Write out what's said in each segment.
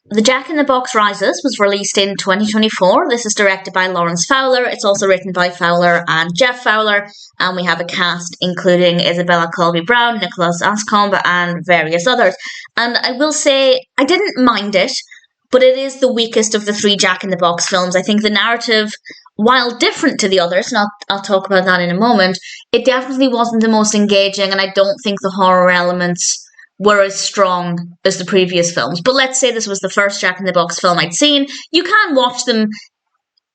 The Jack in the Box Rises was released in 2024. This is directed by Lawrence Fowler. It's also written by Fowler and Geoff Fowler. And we have a cast including Isabella Colby Browne, Nicholas Anscombe, and various others. And I will say, I didn't mind it, but it is the weakest of the three Jack in the Box films. I think the narrative, while different to the others, and I'll talk about that in a moment, it definitely wasn't the most engaging, and I don't think the horror elements were as strong as the previous films. But let's say this was the first Jack in the Box film I'd seen. You can watch them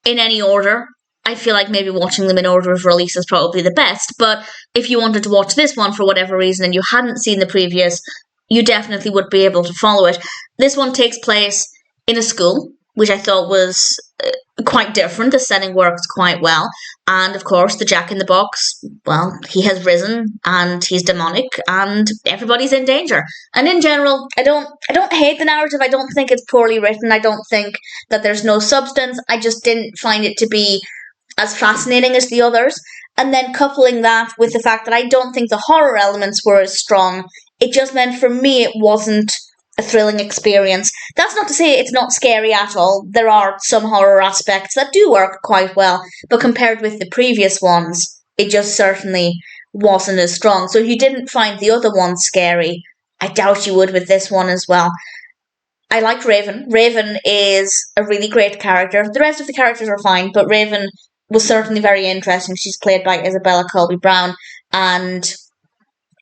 in any order. I feel like maybe watching them in order of release is probably the best, but if you wanted to watch this one for whatever reason and you hadn't seen the previous, you definitely would be able to follow it. This one takes place in a school, which I thought was quite different. The setting works quite well. And of course, the Jack in the Box, well, he has risen and he's demonic and everybody's in danger. And in general, I don't hate the narrative. I don't think it's poorly written. I don't think that there's no substance. I just didn't find it to be as fascinating as the others. And then coupling that with the fact that I don't think the horror elements were as strong, it just meant for me it wasn't a thrilling experience. That's not to say it's not scary at all. There are some horror aspects that do work quite well, but compared with the previous ones, it just certainly wasn't as strong. So if you didn't find the other ones scary, I doubt you would with this one as well. I like Raven. Raven is a really great character. The rest of the characters are fine, but Raven was certainly very interesting. She's played by Isabella Colby Browne, and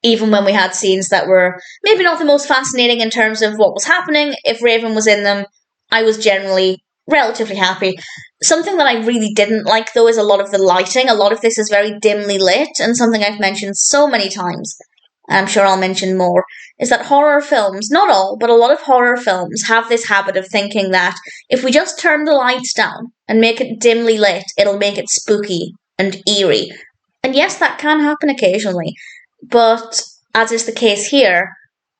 even when we had scenes that were maybe not the most fascinating in terms of what was happening, if Raven was in them, I was generally relatively happy. Something that I really didn't like, though, is a lot of the lighting. A lot of this is very dimly lit, and something I've mentioned so many times, I'm sure I'll mention more, is that horror films, not all, but a lot of horror films have this habit of thinking that if we just turn the lights down and make it dimly lit, it'll make it spooky and eerie. And yes, that can happen occasionally. But, as is the case here,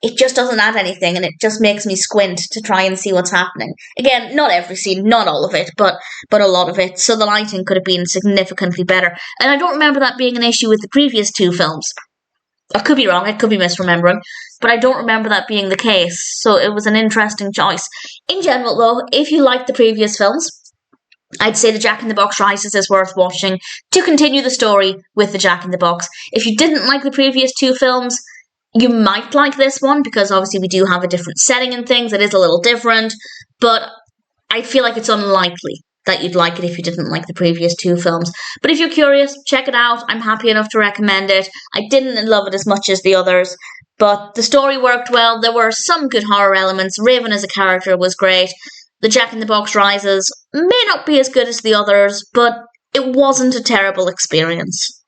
it just doesn't add anything, and it just makes me squint to try and see what's happening. Again, not every scene, not all of it, but a lot of it, so the lighting could have been significantly better. And I don't remember that being an issue with the previous two films. I could be wrong, I could be misremembering, but I don't remember that being the case, so it was an interesting choice. In general, though, if you liked the previous films, I'd say the Jack in the Box Rises is worth watching to continue the story with the Jack in the Box. If you didn't like the previous two films, you might like this one, because obviously we do have a different setting and things. It is a little different, but I feel like it's unlikely that you'd like it if you didn't like the previous two films. But if you're curious, check it out. I'm happy enough to recommend it. I didn't love it as much as the others, but the story worked well. There were some good horror elements. Raven as a character was great. The Jack in the Box Rises may not be as good as the others, but it wasn't a terrible experience.